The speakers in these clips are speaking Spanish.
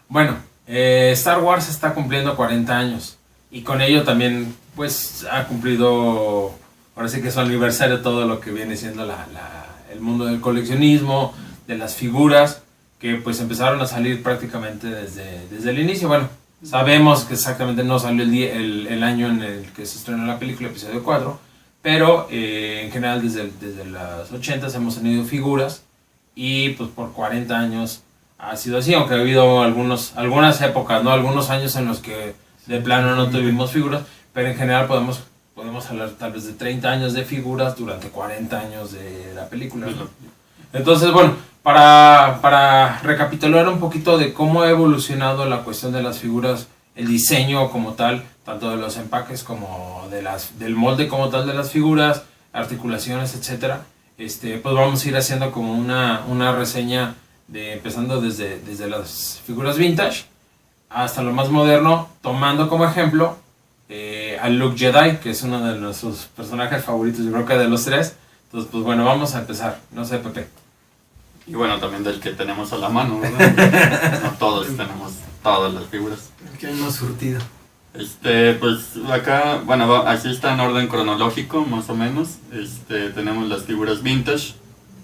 Bueno, Star Wars está cumpliendo 40 años y con ello también pues ha cumplido, ahora sí que su aniversario, todo lo que viene siendo el mundo del coleccionismo, de las figuras que pues empezaron a salir prácticamente desde el inicio. Bueno, sabemos que exactamente no salió el año en el que se estrenó la película, episodio 4, pero en general desde los 80 hemos tenido figuras y pues por 40 años ha sido así, aunque ha habido algunas épocas, ¿no? Algunos años en los que de plano no tuvimos figuras, pero en general podemos hablar tal vez de 30 años de figuras durante 40 años de la película, ¿no? Entonces, bueno, para recapitular un poquito de cómo ha evolucionado la cuestión de las figuras, el diseño como tal, tanto de los empaques como del molde como tal de las figuras, articulaciones, etcétera, pues vamos a ir haciendo como una reseña empezando desde las figuras vintage hasta lo más moderno, tomando como ejemplo al Luke Jedi, que es uno de nuestros personajes favoritos, yo creo que de los tres. Entonces, pues bueno, vamos a empezar. No sé, Pepe. Y bueno, también del que tenemos a la mano, ¿verdad? No todos tenemos todas las figuras. El que hay más surtido. Pues acá, bueno, así está en orden cronológico, más o menos. Tenemos las figuras vintage,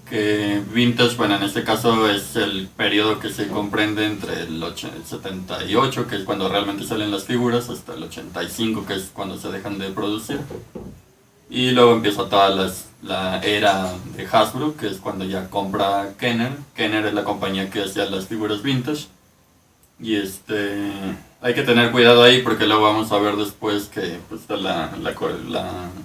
que vintage, bueno, en este caso es el periodo que se comprende entre el 78, que es cuando realmente salen las figuras, hasta el 85, que es cuando se dejan de producir. Y luego empieza toda la era de Hasbro, que es cuando ya compra Kenner. Kenner es la compañía que hacía las figuras vintage. Y hay que tener cuidado ahí porque luego vamos a ver después que pues, está la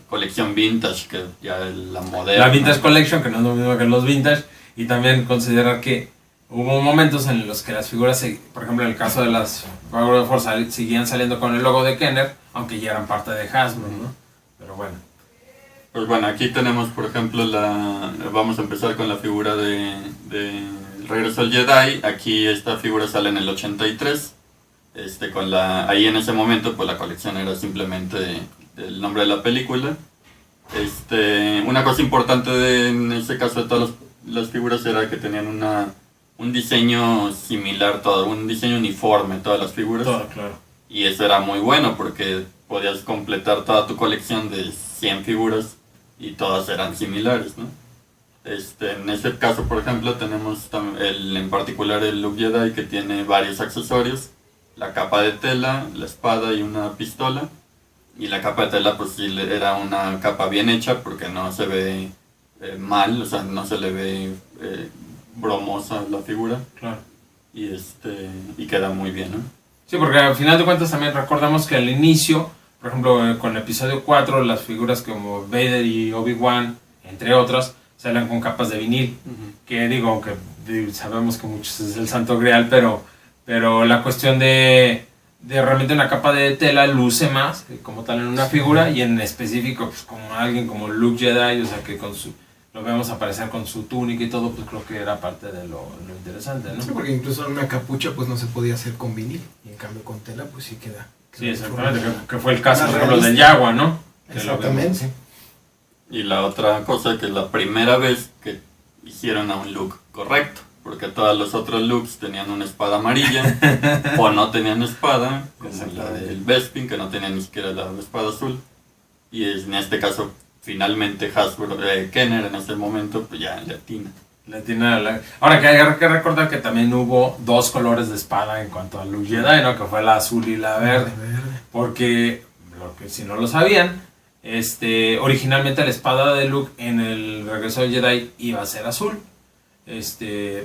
colección vintage, que ya es la moderna. La Vintage Collection, que no es lo mismo que los vintage. Y también considerar que hubo momentos en los que las figuras, por ejemplo en el caso de las Power of Force, seguían saliendo con el logo de Kenner, aunque ya eran parte de Hasbro, ¿no? Pero bueno. Pues bueno, aquí tenemos por ejemplo vamos a empezar con la figura de Regreso al Jedi. Aquí esta figura sale en el 83. Ahí en ese momento pues la colección era simplemente el nombre de la película. Una cosa importante en este caso de todas las figuras era que tenían un diseño similar, un diseño uniforme todas las figuras. Todo, claro. Y eso era muy bueno porque podías completar toda tu colección de 100 figuras y todas eran similares, ¿no? En este caso, por ejemplo, tenemos en particular el Luke Jedi, que tiene varios accesorios: la capa de tela, la espada y una pistola. Y la capa de tela pues sí era una capa bien hecha porque no se ve mal, o sea, no se le ve bromosa la figura. Claro. Y queda muy bien, ¿no? Sí, porque al final de cuentas también recordamos que al inicio, por ejemplo, con el episodio 4, las figuras como Vader y Obi-Wan, entre otras, salen con capas de vinil. Que digo, aunque sabemos que muchos es el santo grial, pero la cuestión de realmente una capa de tela luce más como tal en una figura, y en específico pues como alguien como Luke Jedi, o sea que lo vemos aparecer con su túnica y todo, pues creo que era parte de lo interesante, ¿no? Sí, porque incluso una capucha pues no se podía hacer con vinil, y en cambio con tela pues sí queda. Sí, exactamente, que fue el caso, por ejemplo, del Jaguar, ¿no? Exactamente. Y la otra cosa, que es la primera vez que hicieron a un look correcto, porque todos los otros looks tenían una espada amarilla o no tenían espada, como la del Bespin, que no tenía ni siquiera la espada azul. Y en este caso, finalmente Hasbro, Kenner en ese momento, pues ya le atina. Ahora que hay que recordar que también hubo dos colores de espada en cuanto a Luke Jedi, ¿no? Que fue la azul y la verde. Porque, si no lo sabían, originalmente la espada de Luke en el Regreso del Jedi iba a ser azul.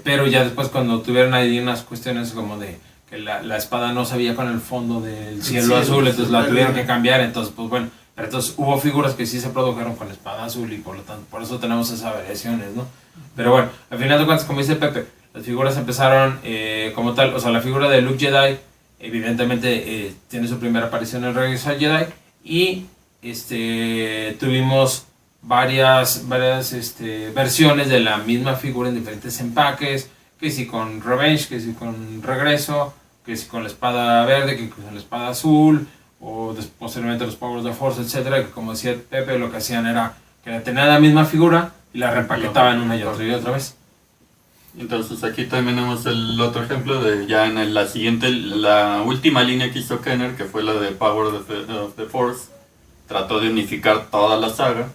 Pero ya después, cuando tuvieron ahí unas cuestiones como de que la espada no se veía con el fondo del cielo azul, entonces la tuvieron que cambiar. Entonces, pues bueno, pero entonces hubo figuras que sí se produjeron con la espada azul, y por lo tanto, por eso tenemos esas variaciones, ¿no? Pero bueno, al final de cuentas, como dice Pepe, las figuras empezaron como tal. O sea, la figura de Luke Jedi evidentemente tiene su primera aparición en el Regreso al Jedi, y tuvimos varias versiones de la misma figura en diferentes empaques, que si con Revenge, que si con Regreso, que si con la espada verde, que con la espada azul, o posteriormente los Powers of Force, etcétera, que como decía Pepe, lo que hacían era que tenían la misma figura y la reempaquetaban una y otra vez. Entonces aquí también tenemos el otro ejemplo de ya en la última línea que hizo Kenner, que fue la de Power of the Force, trató de unificar toda la saga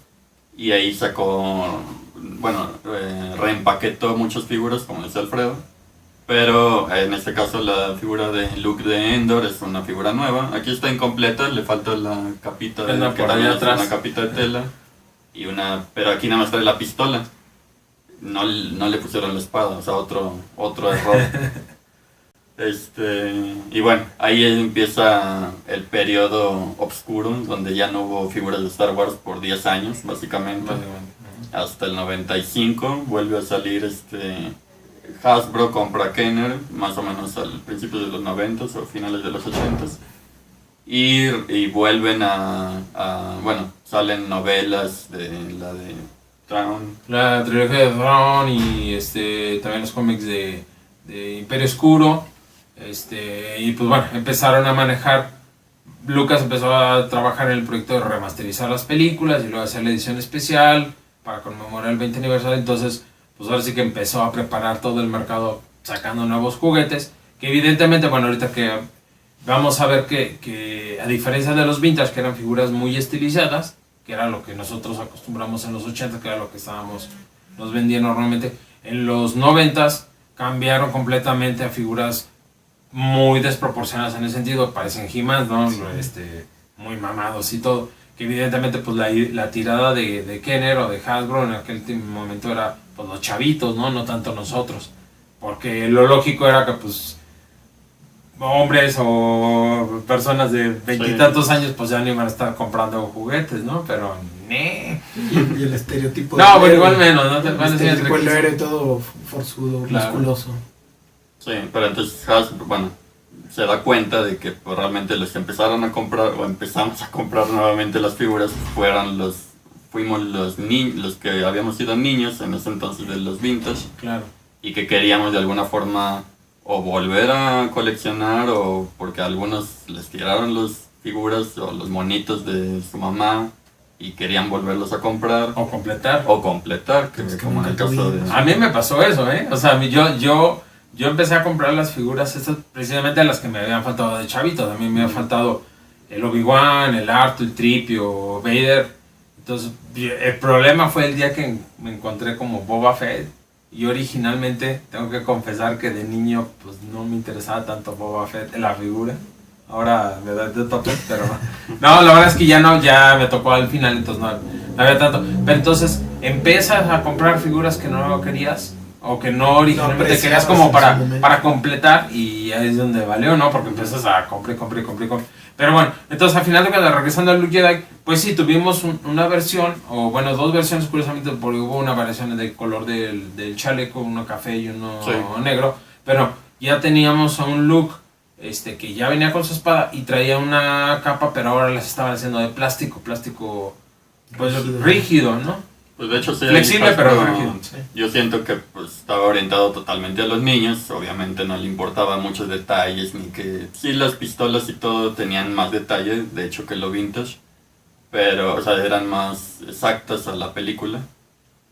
y ahí sacó, bueno, reempaquetó muchas figuras, como decía Alfredo, pero en este caso la figura de Luke de Endor es una figura nueva. Aquí está incompleta, le falta la capita Anda que por también allá es atrás. una capita de tela pero aquí nada más trae la pistola. No le pusieron la espada, o sea, otro error. Y bueno, ahí empieza el periodo oscuro, donde ya no hubo figuras de Star Wars por 10 años, básicamente. Hasta el 95 vuelve a salir Hasbro compra Kenner, más o menos al principio de los 90 o finales de los 80 y vuelven bueno, salen novelas de la de Thrawn. La trilogía de Thrawn y también los cómics de Imperio Oscuro. Y pues bueno, empezaron a manejar. Lucas empezó a trabajar en el proyecto de remasterizar las películas y luego hacer la edición especial para conmemorar el 20 aniversario. Entonces, pues ahora sí que empezó a preparar todo el mercado sacando nuevos juguetes. Que evidentemente, bueno, ahorita que vamos a ver que a diferencia de los vintage, que eran figuras muy estilizadas, que era lo que nosotros acostumbramos en los 80, que era lo que nos vendían normalmente, en los 90s cambiaron completamente a figuras muy desproporcionadas en ese sentido, parecen He-Man, ¿no? Sí. Muy mamados y todo, que evidentemente pues la tirada de Kenner o de Hasbro en aquel momento era pues los chavitos, no tanto nosotros, porque lo lógico era que pues hombres o personas de veintitantos años pues ya no iban a estar comprando juguetes, ¿no? Pero y el estereotipo no, pero igual menos, ¿no? El estereotipo del héroe todo forzudo, claro, musculoso. Sí, pero entonces Hasbro, bueno, se da cuenta de que pues, realmente los que empezaron a comprar o empezamos a comprar nuevamente las figuras fuimos los que habíamos sido niños en ese entonces de los vintage. Claro. Y que queríamos de alguna forma o volver a coleccionar o porque a algunos les tiraron las figuras o los monitos de su mamá y querían volverlos a comprar. O completar. Que como en el caso de... A mí me pasó eso, ¿eh? O sea, yo empecé a comprar las figuras estas precisamente las que me habían faltado de chavito. También me había faltado el Obi-Wan, el Artu, el Tripio, Vader. Entonces, el problema fue el día que me encontré como Boba Fett. Y originalmente, tengo que confesar que de niño pues no me interesaba tanto Boba Fett en la figura. Ahora me da de tope, pero no, la verdad es que ya me tocó al final, entonces no había tanto. Pero entonces, empiezas a comprar figuras que no querías o que no originalmente querías como para completar y ahí es donde valió, ¿no? Porque empiezas a comprar. Pero bueno, entonces al final de cuando regresando a Luke Jedi, pues sí, tuvimos una versión, o bueno, dos versiones curiosamente, porque hubo una variación del color del chaleco, uno café y uno negro, pero ya teníamos a un Luke que ya venía con su espada y traía una capa, pero ahora las estaban haciendo de plástico pues rígido, ¿no? Pues de hecho sí, flexible pero rígido. Sí. Yo siento que pues estaba orientado totalmente a los niños, obviamente no le importaba muchos detalles, ni que sí las pistolas y todo tenían más detalle, de hecho que lo vintage, pero o sea eran más exactas a la película,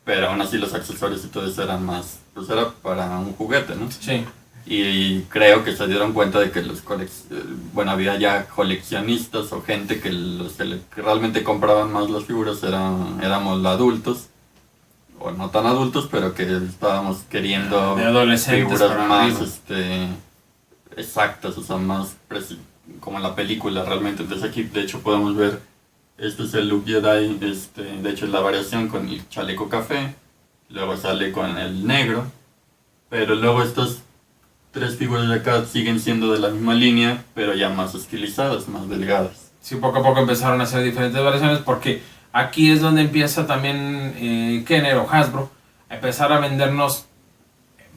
pero aún así los accesorios y todo eso eran más, pues era para un juguete, ¿no? Sí. Y creo que se dieron cuenta de que había ya coleccionistas o gente que los que realmente compraban más las figuras éramos los adultos, o no tan adultos, pero que estábamos queriendo figuras más exactas, o sea, más como en la película realmente. Entonces aquí de hecho podemos ver, este es el Luke Jedi, de hecho es la variación con el chaleco café, luego sale con el negro, pero luego estos tres figuras de acá siguen siendo de la misma línea, pero ya más estilizadas, más delgadas. Sí, poco a poco empezaron a hacer diferentes variaciones porque aquí es donde empieza también Kenner o Hasbro a empezar a vendernos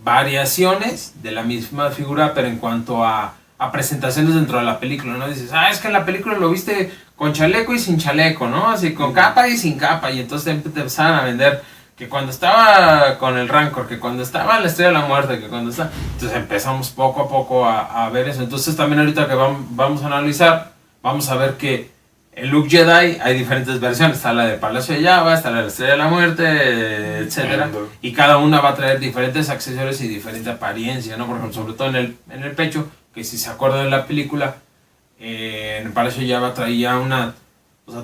variaciones de la misma figura, pero en cuanto a presentaciones dentro de la película, ¿no? Dices, es que en la película lo viste con chaleco y sin chaleco, ¿no? Así con capa y sin capa, y entonces te empezaron a vender que cuando estaba con el Rancor, que cuando estaba en la Estrella de la Muerte, que cuando está... Entonces empezamos poco a poco a ver eso. Entonces también ahorita que vamos a analizar, vamos a ver que El Luke Jedi hay diferentes versiones, está la de Palacio de Jabba, está la de la Estrella de la Muerte, etcétera, y cada una va a traer diferentes accesorios y diferente apariencia, ¿no? Por ejemplo, sobre todo en el pecho, que si se acuerdan de la película, en el Palacio de Jabba traía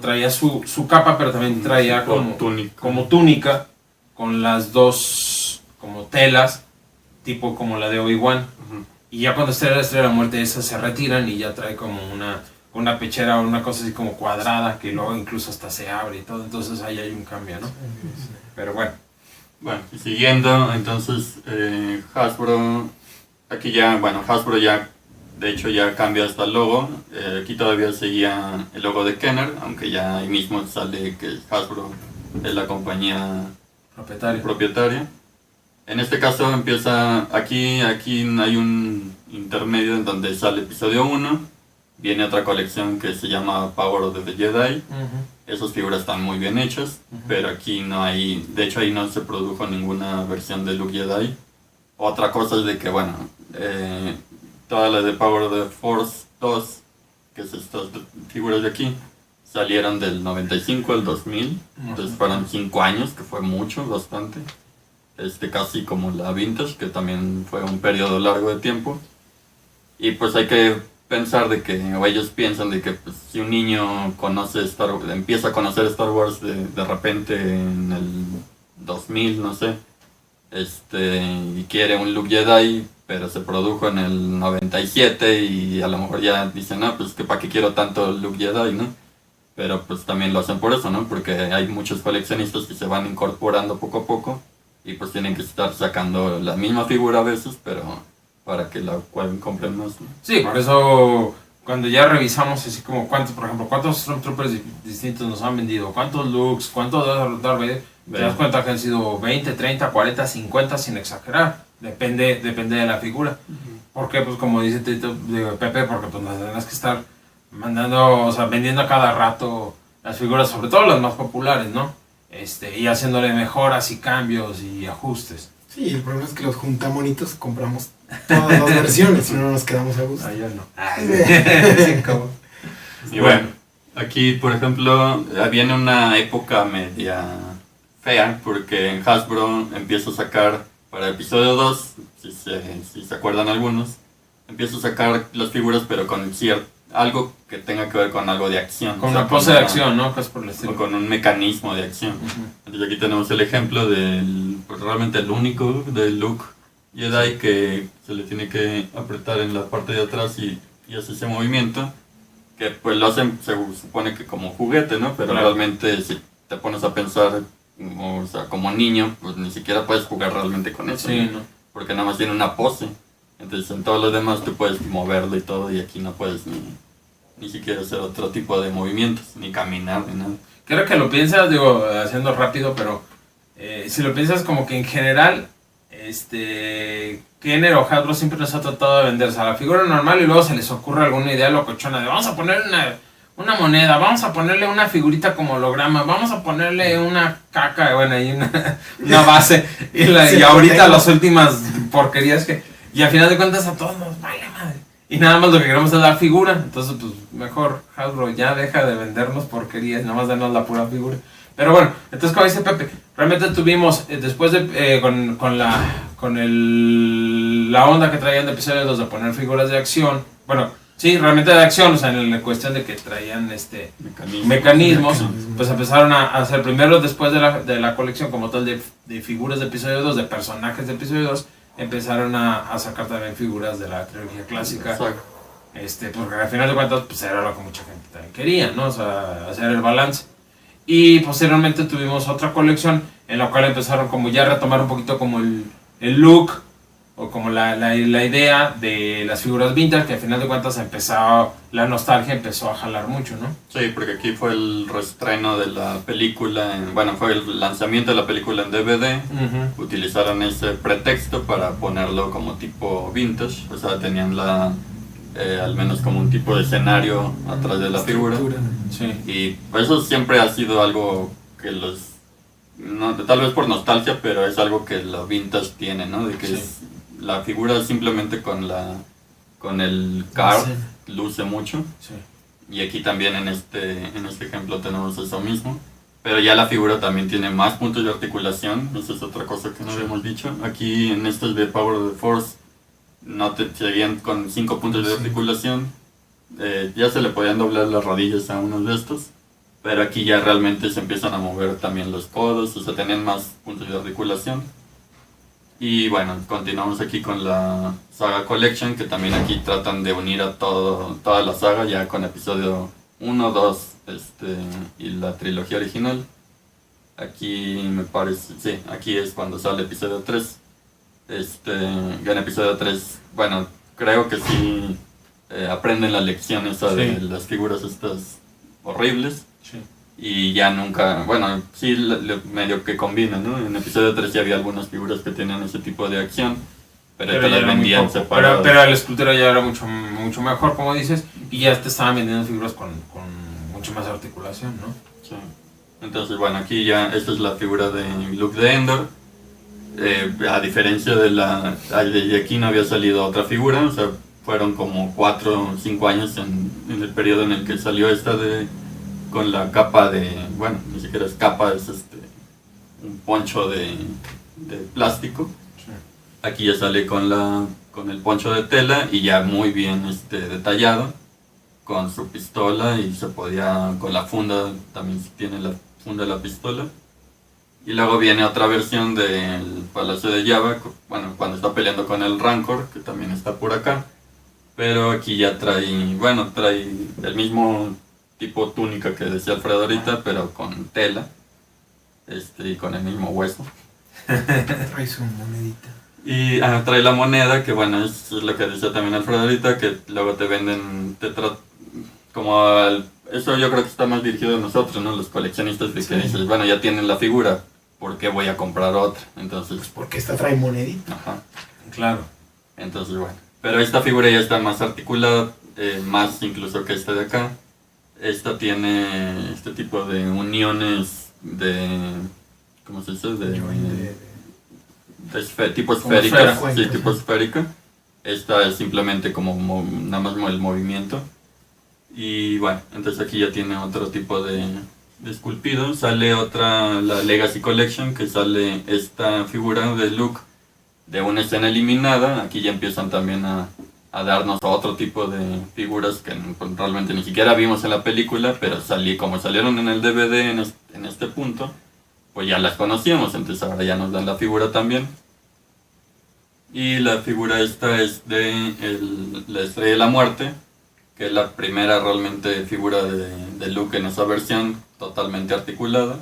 traía su capa, pero también traía como túnica, con las dos como telas, tipo como la de Obi-Wan. Ujú. Y ya cuando esté la Estrella de la Muerte, esas se retiran y ya trae como una pechera o una cosa así como cuadrada, que luego incluso hasta se abre y todo. Entonces ahí hay un cambio, ¿no? Pero bueno. Bueno, y siguiendo, entonces Hasbro, aquí ya, bueno, Hasbro ya, de hecho ya cambia hasta el logo. Aquí todavía seguía el logo de Kenner, aunque ya ahí mismo sale que Hasbro es la compañía propietaria. En este caso empieza, aquí hay un intermedio en donde sale episodio 1, viene otra colección que se llama Power of the Jedi. Esas figuras están muy bien hechas, pero aquí no hay, de hecho ahí no se produjo ninguna versión de Luke Jedi. Otra cosa es de que, bueno, todas las de Power of the Force 2, que es estas figuras de aquí, salieron del 95 al 2000, entonces fueron 5 años, que fue mucho, bastante. Casi como la Vintage, que también fue un periodo largo de tiempo. Y pues hay que pensar de que, o ellos piensan de que pues, si un niño empieza a conocer Star Wars de repente en el 2000, no sé, y quiere un Luke Jedi, pero se produjo en el 97 y a lo mejor ya dicen, no, pues que para qué quiero tanto Luke Jedi, ¿no? Pero pues también lo hacen por eso, ¿no? Porque hay muchos coleccionistas que se van incorporando poco a poco y pues tienen que estar sacando la misma figura a veces, pero para que la puedan comprar más, ¿no? Sí, por eso cuando ya revisamos así como cuántos Stormtroopers distintos nos han vendido, cuántos Lukes, cuántos Darth Vader, te das cuenta que han sido 20, 30, 40, 50 sin exagerar. Depende de la figura. Porque pues como dice Pepe, porque pues nos tendrás que estar mandando, vendiendo a cada rato las figuras, sobre todo las más populares, ¿no? Y haciéndole mejoras y cambios y ajustes. Sí, el problema es que los juntamonitos compramos todas las versiones y no nos quedamos a gusto. Ayer no. Y bueno, aquí por ejemplo viene una época media fea porque en Hasbro empieza a sacar para episodio 2, si se acuerdan algunos, empieza a sacar las figuras pero con algo que tenga que ver con algo de acción. Con una pose de acción, ¿no? Pues por el estilo. O con un mecanismo de acción. Entonces aquí tenemos el ejemplo pues realmente el único del Luke Jedi que se le tiene que apretar en la parte de atrás y hace ese movimiento, que pues lo hacen, se supone que como juguete, ¿no? Pero realmente si te pones a pensar, o sea, como niño, pues ni siquiera puedes jugar realmente con eso. Sí, ¿no? Porque nada más tiene una pose. Entonces en todos los demás tú puedes moverlo y todo, y aquí no puedes ni siquiera hacer otro tipo de movimientos, ni caminar, ni nada. Creo que lo piensas, haciendo rápido, pero si lo piensas como que en general, Kenner o Hasbro siempre nos ha tratado de venderse a la figura normal y luego se les ocurre alguna idea locochona de vamos a ponerle una moneda, vamos a ponerle una figurita como holograma, vamos a ponerle una caca, bueno, y una base, y ahorita las últimas porquerías y al final de cuentas a todos nos vale madre. Y nada más lo que queremos es la figura. Entonces, pues mejor Hasbro ya deja de vendernos porquerías, nada más denos la pura figura. Pero bueno, entonces como dice Pepe, realmente tuvimos, después de con la onda que traían de episodio 2 de poner figuras de acción, bueno, sí, realmente de acción, o sea, en la cuestión de que traían mecanismos, pues empezaron a hacer primero después de la colección como tal de figuras de episodio 2, de personajes de episodio 2, empezaron a sacar también figuras de la trilogía clásica. Exacto. Porque al final de cuentas pues era lo que mucha gente también quería, ¿no? O sea, hacer el balance. Y posteriormente tuvimos otra colección en la cual empezaron como ya a retomar un poquito como el look o como la idea de las figuras vintage, que al final de cuentas la nostalgia empezó a jalar mucho, ¿no? Sí, porque aquí fue el reestreno de la película, fue el lanzamiento de la película en DVD. Utilizaron ese pretexto para ponerlo como tipo vintage, o sea, tenían al menos como un tipo de escenario atrás de la figura. Sí. Y eso siempre ha sido algo que tal vez por nostalgia, pero es algo que los vintage tienen, ¿no? De que la figura simplemente con el card luce mucho. Sí. Y aquí también en este ejemplo tenemos eso mismo. Pero ya la figura también tiene más puntos de articulación. Esa es otra cosa que no habíamos dicho. Aquí en estos de Power of the Force no te seguían con 5 puntos de articulación. Ya se le podían doblar las rodillas a uno de estos. Pero aquí ya realmente se empiezan a mover también los codos. O sea, tenían más puntos de articulación. Y bueno, continuamos aquí con la Saga Collection, que también aquí tratan de unir a toda la saga ya con episodio 1, 2 y la trilogía original. Aquí me parece, sí, aquí es cuando sale episodio 3. En episodio 3, bueno, creo que sí aprenden la lección esa de las figuras estas horribles. Sí. Y ya nunca, bueno, sí medio que combinan, ¿no? En episodio 3 ya había algunas figuras que tenían ese tipo de acción, pero te ya las era muy vendían poco. separadas. Pero el escultura ya era mucho mejor, como dices, y ya te estaban vendiendo figuras con mucho más articulación, ¿no? Sí. Entonces, bueno, aquí ya esta es la figura de Luke de Endor. A diferencia de aquí no había salido otra figura, o sea, fueron como 4 o 5 años en el periodo en el que salió esta con la capa bueno, ni siquiera es capa, es un poncho de plástico. Sí. Aquí ya sale con el poncho de tela y ya muy bien detallado, con su pistola, y se podía, con la funda, también tiene la funda de la pistola. Y luego viene otra versión del Palacio de Jabba, bueno, cuando está peleando con el Rancor, que también está por acá. Pero aquí ya trae el mismo tipo túnica que decía Alfredo ahorita, pero con tela, y con el mismo hueso. Trae su monedita. Y trae la moneda, que bueno, es lo que decía también Alfredo ahorita, que luego te venden, eso yo creo que está más dirigido a nosotros, ¿no? Los coleccionistas, de que dices, bueno, ya tienen la figura, ¿por qué voy a comprar otra? Entonces, Pues porque esta trae monedita. ajá. Claro. Entonces, bueno. Pero esta figura ya está más articulada, más incluso que esta de acá. Esta tiene este tipo de uniones ¿cómo se dice? Tipo esférica. esfera. Sí, tipo esférica. Esta es simplemente como nada más el movimiento. Y bueno, entonces aquí ya tiene otro tipo de esculpido. Sale la Legacy Collection, que sale esta figura de Luke de una escena eliminada. Aquí ya empiezan también a darnos otro tipo de figuras que realmente ni siquiera vimos en la película, pero como salieron en el DVD en este punto, pues ya las conocíamos, entonces ahora ya nos dan la figura también. Y la figura esta es de la Estrella de la Muerte, que es la primera realmente figura de Luke en esa versión, totalmente articulada.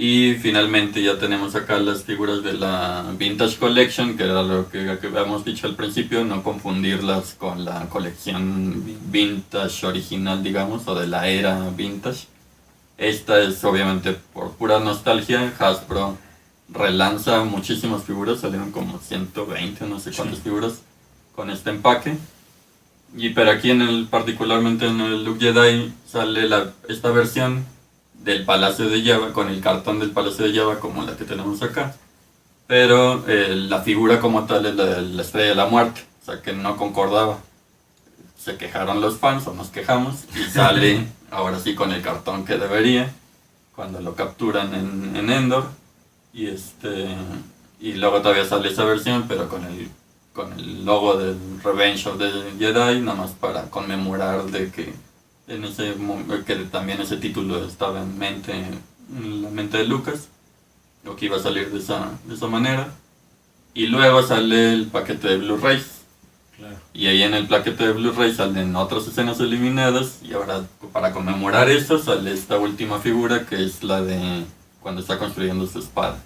Y finalmente ya tenemos acá las figuras de la Vintage Collection, que era lo que habíamos dicho al principio, no confundirlas con la colección Vintage original, digamos, o de la era Vintage. Esta es obviamente por pura nostalgia. Hasbro relanza muchísimas figuras, salieron como 120, no sé cuántas figuras con este empaque. Pero aquí particularmente en el Luke Jedi sale esta versión del Palacio de Jabba, con el cartón del Palacio de Jabba como la que tenemos acá, pero la figura como tal es la de la Estrella de la Muerte, o sea que no concordaba. Se quejaron los fans, o nos quejamos, y sale ahora sí con el cartón que debería, cuando lo capturan en Endor, y luego todavía sale esa versión, pero con el logo del Revenge of the Jedi, nada más para conmemorar de que que también ese título estaba en la mente de Lucas, o que iba a salir de esa manera. Y luego sale el paquete de Blu-rays. Claro. Y ahí en el paquete de Blu-ray salen otras escenas eliminadas, y ahora para conmemorar eso sale esta última figura, que es la de cuando está construyendo su espada.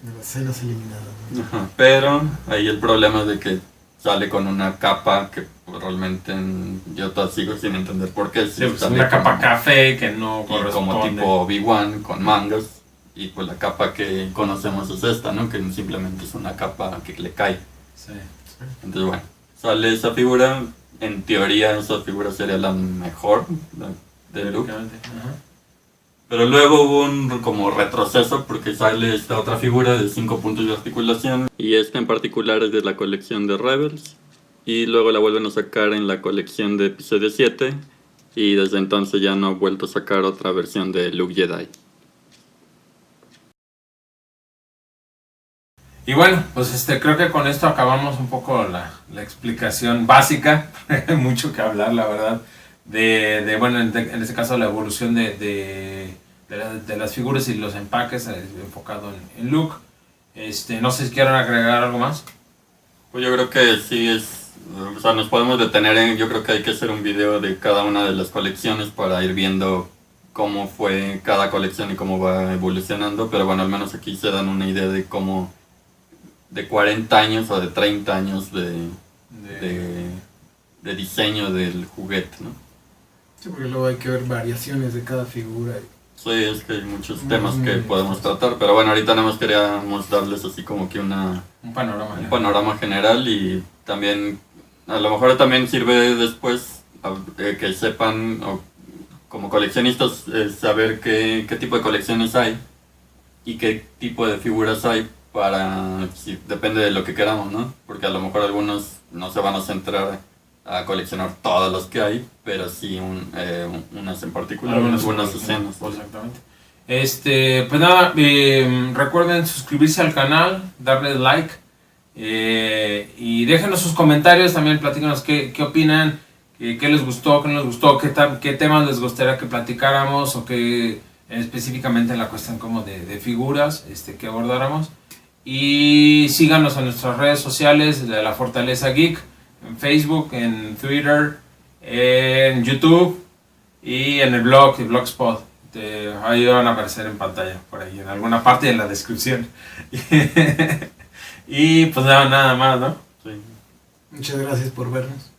De las escenas eliminadas, ¿no? Ajá. Pero ahí el problema es de que sale con una capa que realmente yo todavía sigo sin entender por qué. Sí, pues una capa café que no y corresponde. como tipo Obi-Wan con mangas, y pues la capa que conocemos es esta, ¿no? Que simplemente es una capa que le cae. Sí. Entonces bueno, sale esa figura. En teoría esa figura sería la mejor de Luke. Ajá. Pero luego hubo un como retroceso, porque sale esta otra figura de 5 puntos de articulación. Y esta en particular es de la colección de Rebels. Y luego la vuelven a sacar en la colección de episodio 7. y desde entonces ya no ha vuelto a sacar otra versión de Luke Jedi. Y bueno, pues creo que con esto acabamos un poco la explicación básica, mucho que hablar la verdad, bueno, en este caso la evolución de las figuras y los empaques enfocado en Luke. No sé si quieren agregar algo más. Pues yo creo que sí o sea, nos podemos detener yo creo que hay que hacer un video de cada una de las colecciones para ir viendo cómo fue cada colección y cómo va evolucionando, pero bueno, al menos aquí se dan una idea de cómo de 40 años o de 30 años de diseño del juguete, ¿no? Sí, porque luego hay que ver variaciones de cada figura. Sí, es que hay muchos temas que podemos tratar, pero bueno, ahorita nada más queríamos darles así como que un panorama general, y también, a lo mejor también sirve después que sepan, o como coleccionistas, saber qué tipo de colecciones hay y qué tipo de figuras hay depende de lo que queramos, ¿no? Porque a lo mejor algunos no se van a centrar a coleccionar todas las que hay, pero sí unas en particular, algunas escenas. Exactamente. Pues nada, recuerden suscribirse al canal, darle like, y déjenos sus comentarios también, platícanos qué opinan, qué les gustó, qué no les gustó, qué temas les gustaría que platicáramos, o que específicamente en la cuestión como de figuras que abordáramos. Y síganos en nuestras redes sociales de La Fortaleza Geek, en Facebook, en Twitter, en YouTube y en el Blogspot. Ahí van a aparecer en pantalla, por ahí, en alguna parte de la descripción. Y pues nada más, ¿no? Sí. Muchas gracias por vernos.